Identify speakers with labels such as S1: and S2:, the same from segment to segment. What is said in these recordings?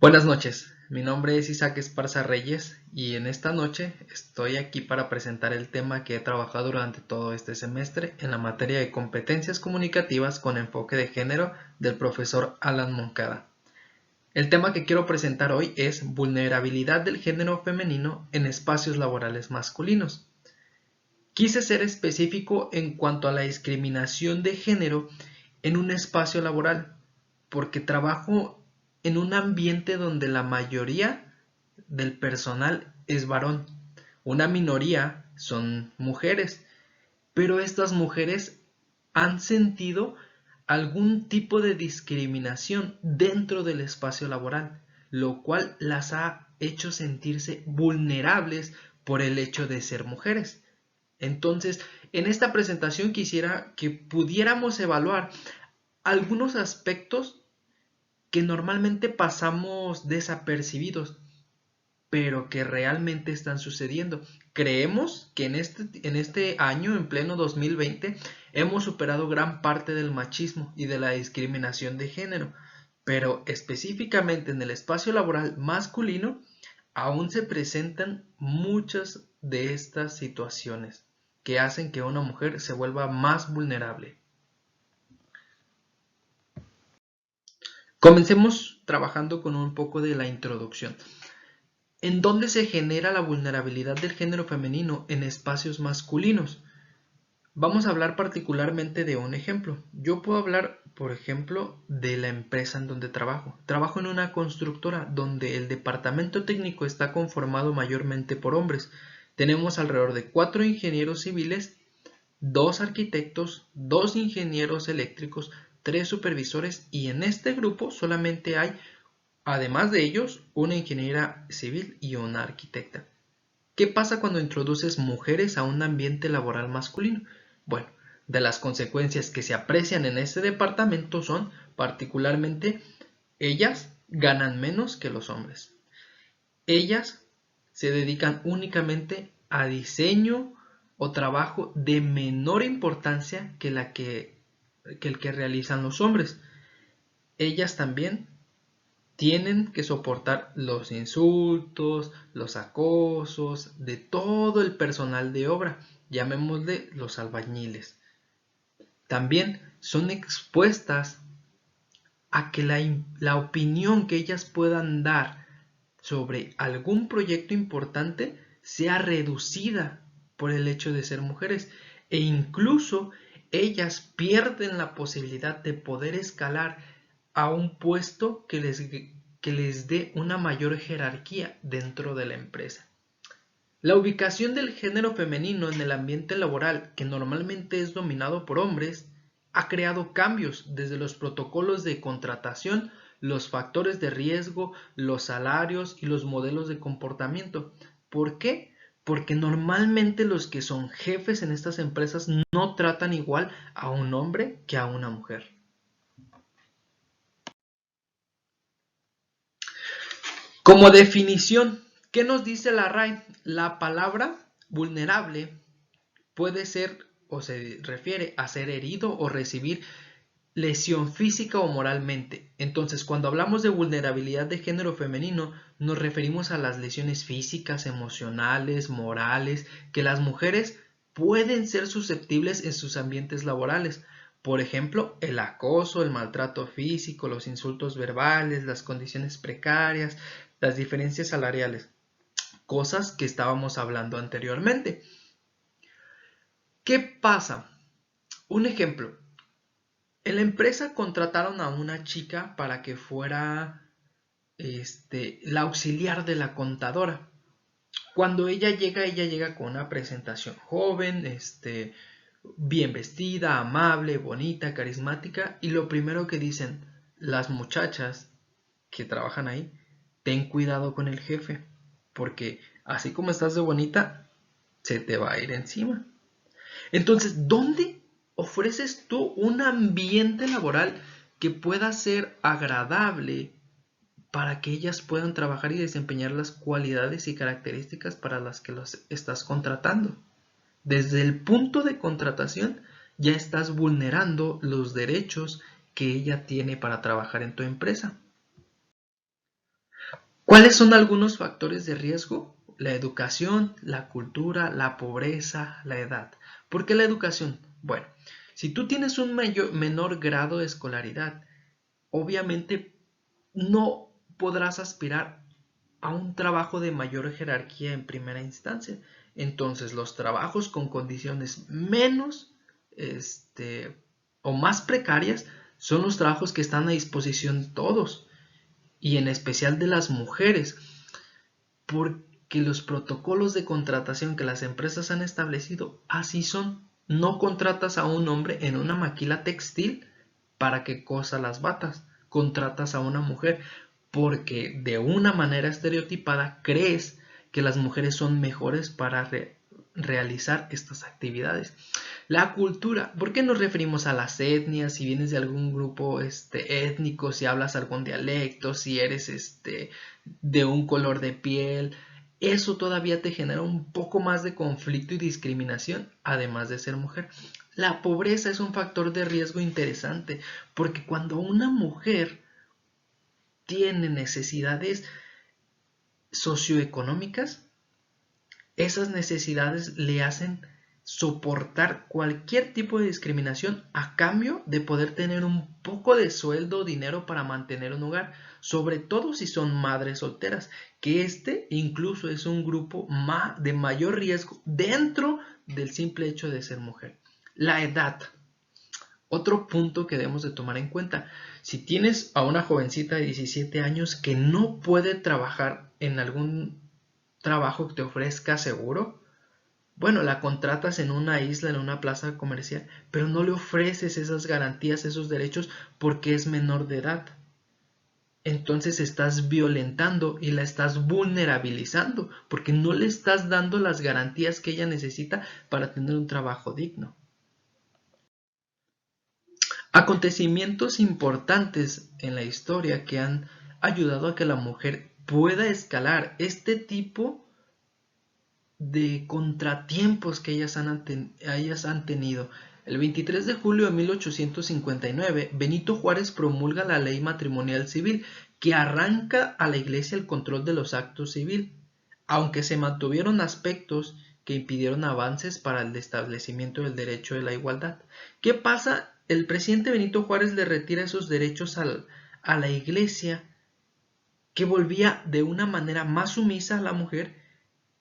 S1: Buenas noches, mi nombre es Isaac Esparza Reyes y en esta noche estoy aquí para presentar el tema que he trabajado durante todo este semestre en la materia de competencias comunicativas con enfoque de género del profesor Alan Moncada. El tema que quiero presentar hoy es vulnerabilidad del género femenino en espacios laborales masculinos. Quise ser específico en cuanto a la discriminación de género en un espacio laboral, porque trabajo en un ambiente donde la mayoría del personal es varón. Una minoría son mujeres, pero estas mujeres han sentido algún tipo de discriminación dentro del espacio laboral, lo cual las ha hecho sentirse vulnerables por el hecho de ser mujeres. Entonces, en esta presentación quisiera que pudiéramos evaluar algunos aspectos que normalmente pasamos desapercibidos, pero que realmente están sucediendo. Creemos que en este año, en pleno 2020, hemos superado gran parte del machismo y de la discriminación de género, pero específicamente en el espacio laboral masculino, aún se presentan muchas de estas situaciones que hacen que una mujer se vuelva más vulnerable. Comencemos trabajando con un poco de la introducción. ¿En dónde se genera la vulnerabilidad del género femenino en espacios masculinos? Vamos a hablar particularmente de un ejemplo. Yo puedo hablar, por ejemplo, de la empresa en donde trabajo. Trabajo en una constructora donde el departamento técnico está conformado mayormente por hombres. Tenemos alrededor de 4 ingenieros civiles, 2 arquitectos, 2 ingenieros eléctricos, 3 supervisores y en este grupo solamente hay, además de ellos, una ingeniera civil y una arquitecta. ¿Qué pasa cuando introduces mujeres a un ambiente laboral masculino? Bueno, de las consecuencias que se aprecian en este departamento son, particularmente, ellas ganan menos que los hombres. Ellas se dedican únicamente a diseño o trabajo de menor importancia que el que realizan los hombres. Ellas también tienen que soportar los insultos, los acosos de todo el personal de obra, llamémosle los albañiles. También son expuestas a que la opinión que ellas puedan dar sobre algún proyecto importante sea reducida por el hecho de ser mujeres e incluso ellas pierden la posibilidad de poder escalar a un puesto que les dé una mayor jerarquía dentro de la empresa. La ubicación del género femenino en el ambiente laboral, que normalmente es dominado por hombres, ha creado cambios desde los protocolos de contratación, los factores de riesgo, los salarios y los modelos de comportamiento. ¿Por qué? Porque normalmente los que son jefes en estas empresas no tratan igual a un hombre que a una mujer. Como definición, ¿qué nos dice la RAE? La palabra vulnerable puede ser o se refiere a ser herido o recibir lesión física o moralmente. Entonces, cuando hablamos de vulnerabilidad de género femenino, nos referimos a las lesiones físicas, emocionales, morales, que las mujeres pueden ser susceptibles en sus ambientes laborales. Por ejemplo, el acoso, el maltrato físico, los insultos verbales, las condiciones precarias, las diferencias salariales, cosas que estábamos hablando anteriormente. ¿Qué pasa? Un ejemplo. En la empresa contrataron a una chica para que fuera la auxiliar de la contadora. Cuando ella llega con una presentación joven, bien vestida, amable, bonita, carismática, y lo primero que dicen las muchachas que trabajan ahí, ten cuidado con el jefe, porque así como estás de bonita, se te va a ir encima. Entonces, ¿dónde ofreces tú un ambiente laboral que pueda ser agradable para que ellas puedan trabajar y desempeñar las cualidades y características para las que los estás contratando? Desde el punto de contratación ya estás vulnerando los derechos que ella tiene para trabajar en tu empresa. ¿Cuáles son algunos factores de riesgo? La educación, la cultura, la pobreza, la edad. ¿Por qué la educación? Bueno, si tú tienes un menor grado de escolaridad, obviamente no podrás aspirar a un trabajo de mayor jerarquía en primera instancia. Entonces, los trabajos con condiciones menos o más precarias son los trabajos que están a disposición de todos y en especial de las mujeres, porque los protocolos de contratación que las empresas han establecido así son. No contratas a un hombre en una maquila textil para que cosa las batas, contratas a una mujer porque de una manera estereotipada crees que las mujeres son mejores para realizar estas actividades. La cultura, ¿por qué nos referimos a las etnias? Si vienes de algún grupo étnico, si hablas algún dialecto, si eres de un color de piel, eso todavía te genera un poco más de conflicto y discriminación, además de ser mujer. La pobreza es un factor de riesgo interesante, porque cuando una mujer tiene necesidades socioeconómicas, esas necesidades le hacen soportar cualquier tipo de discriminación a cambio de poder tener un poco de sueldo o dinero para mantener un hogar, sobre todo si son madres solteras, que incluso es un grupo de mayor riesgo dentro del simple hecho de ser mujer. La edad. Otro punto que debemos de tomar en cuenta, si tienes a una jovencita de 17 años que no puede trabajar en algún trabajo que te ofrezca seguro, bueno, la contratas en una isla, en una plaza comercial, pero no le ofreces esas garantías, esos derechos porque es menor de edad. Entonces estás violentando y la estás vulnerabilizando porque no le estás dando las garantías que ella necesita para tener un trabajo digno. Acontecimientos importantes en la historia que han ayudado a que la mujer pueda escalar este tipo de contratiempos que ellas han tenido. El 23 de julio de 1859, Benito Juárez promulga la ley matrimonial civil que arranca a la iglesia el control de los actos civiles, aunque se mantuvieron aspectos que impidieron avances para el establecimiento del derecho de la igualdad. ¿Qué pasa? El presidente Benito Juárez le retira esos derechos a la iglesia, que volvía de una manera más sumisa a la mujer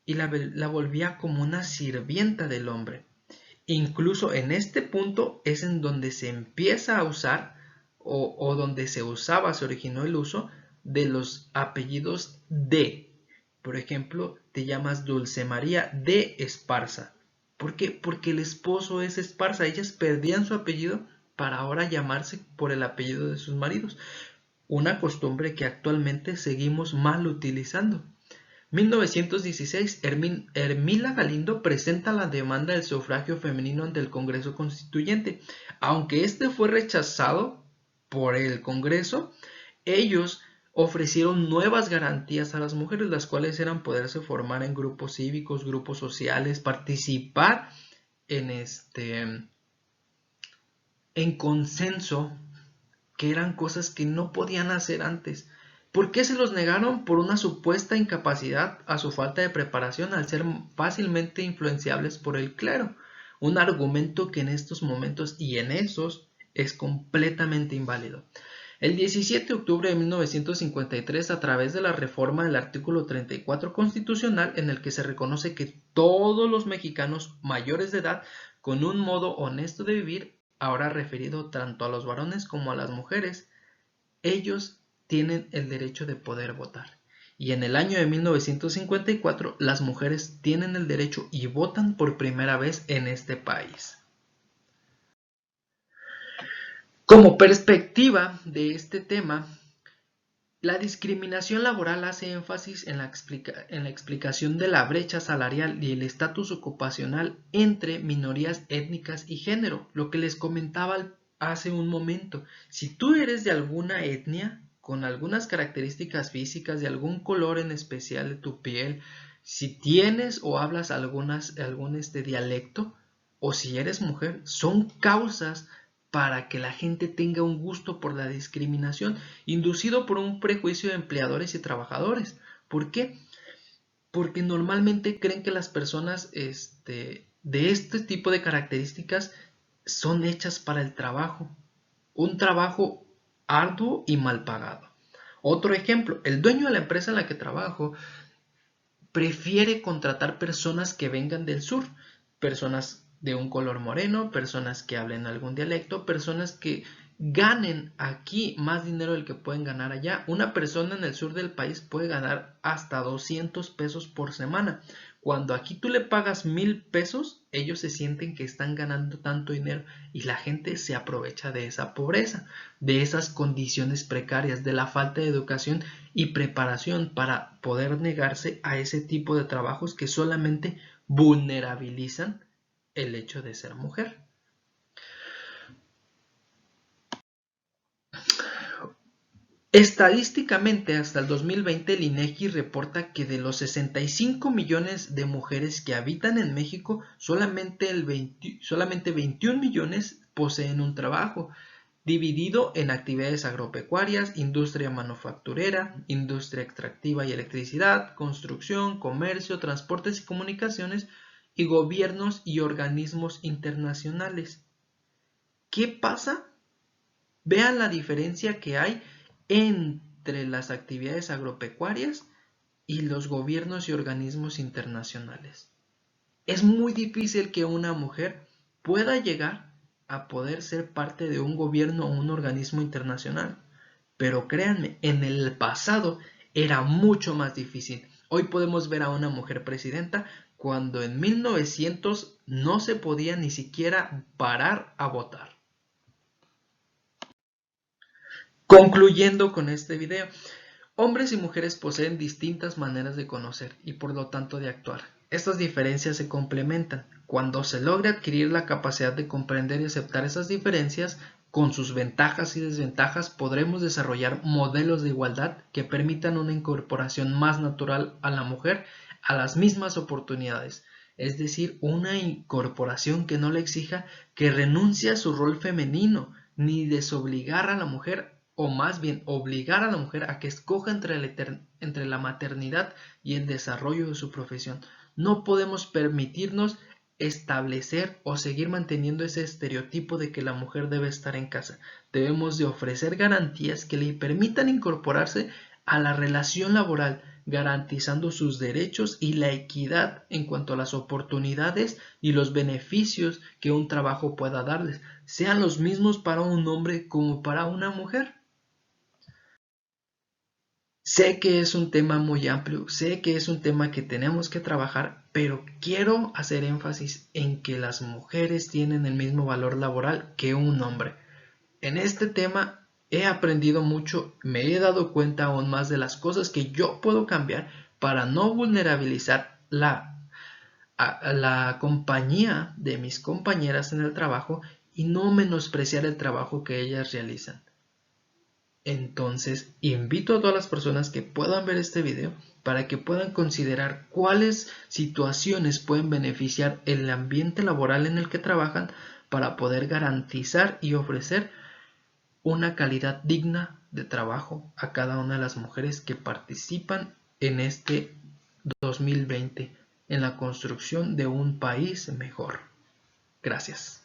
S1: y la volvía como una sirvienta del hombre. Incluso en este punto es en donde se empieza a usar o donde se originó el uso de los apellidos de. Por ejemplo, te llamas Dulce María de Esparza. ¿Por qué? Porque el esposo es Esparza. Ellas perdían su apellido para ahora llamarse por el apellido de sus maridos. Una costumbre que actualmente seguimos mal utilizando. 1916, Ermila Galindo presenta la demanda del sufragio femenino ante el Congreso Constituyente. Aunque este fue rechazado por el Congreso, ellos ofrecieron nuevas garantías a las mujeres, las cuales eran poderse formar en grupos cívicos, grupos sociales, participar en consenso, que eran cosas que no podían hacer antes. ¿Por qué se los negaron? Por una supuesta incapacidad a su falta de preparación al ser fácilmente influenciables por el clero. Un argumento que en estos momentos y en esos es completamente inválido. El 17 de octubre de 1953, a través de la reforma del artículo 34 constitucional, en el que se reconoce que todos los mexicanos mayores de edad, con un modo honesto de vivir, ahora referido tanto a los varones como a las mujeres, ellos tienen el derecho de poder votar. Y en el año de 1954, las mujeres tienen el derecho y votan por primera vez en este país. Como perspectiva de este tema, la discriminación laboral hace énfasis en la explicación de la brecha salarial y el estatus ocupacional entre minorías étnicas y género, lo que les comentaba hace un momento. Si tú eres de alguna etnia, con algunas características físicas, de algún color en especial de tu piel, si tienes o hablas algún dialecto, o si eres mujer, son causas para que la gente tenga un gusto por la discriminación, inducido por un prejuicio de empleadores y trabajadores. ¿Por qué? Porque normalmente creen que las personas de este tipo de características son hechas para el trabajo, un trabajo arduo y mal pagado. Otro ejemplo, el dueño de la empresa en la que trabajo prefiere contratar personas que vengan del sur, personas de un color moreno, personas que hablen algún dialecto, personas que ganen aquí más dinero del que pueden ganar allá. Una persona en el sur del país puede ganar hasta 200 pesos por semana. Cuando aquí tú le pagas 1000 pesos, ellos se sienten que están ganando tanto dinero y la gente se aprovecha de esa pobreza, de esas condiciones precarias, de la falta de educación y preparación para poder negarse a ese tipo de trabajos que solamente vulnerabilizan el hecho de ser mujer. Estadísticamente, hasta el 2020, el INEGI reporta que de los 65 millones de mujeres que habitan en México, solamente 21 millones poseen un trabajo, dividido en actividades agropecuarias, industria manufacturera, industria extractiva y electricidad, construcción, comercio, transportes y comunicaciones, y gobiernos y organismos internacionales. ¿Qué pasa? Vean la diferencia que hay entre las actividades agropecuarias y los gobiernos y organismos internacionales. Es muy difícil que una mujer pueda llegar a poder ser parte de un gobierno o un organismo internacional. Pero créanme, en el pasado era mucho más difícil. Hoy podemos ver a una mujer presidenta cuando en 1900 no se podía ni siquiera parar a votar. Concluyendo con este video, hombres y mujeres poseen distintas maneras de conocer y por lo tanto de actuar. Estas diferencias se complementan. Cuando se logra adquirir la capacidad de comprender y aceptar esas diferencias, con sus ventajas y desventajas, podremos desarrollar modelos de igualdad que permitan una incorporación más natural a la mujer a las mismas oportunidades. Es decir, una incorporación que no le exija que renuncie a su rol femenino, ni desobligar a la mujer, o más bien obligar a la mujer a que escoja entre la maternidad y el desarrollo de su profesión. No podemos permitirnos establecer o seguir manteniendo ese estereotipo de que la mujer debe estar en casa. Debemos de ofrecer garantías que le permitan incorporarse a la relación laboral, garantizando sus derechos y la equidad en cuanto a las oportunidades y los beneficios que un trabajo pueda darles, sean los mismos para un hombre como para una mujer. Sé que es un tema muy amplio, sé que es un tema que tenemos que trabajar, pero quiero hacer énfasis en que las mujeres tienen el mismo valor laboral que un hombre. En este tema he aprendido mucho, me he dado cuenta aún más de las cosas que yo puedo cambiar para no vulnerabilizar la compañía de mis compañeras en el trabajo y no menospreciar el trabajo que ellas realizan. Entonces, invito a todas las personas que puedan ver este video para que puedan considerar cuáles situaciones pueden beneficiar el ambiente laboral en el que trabajan para poder garantizar y ofrecer una calidad digna de trabajo a cada una de las mujeres que participan en este 2020 en la construcción de un país mejor. Gracias.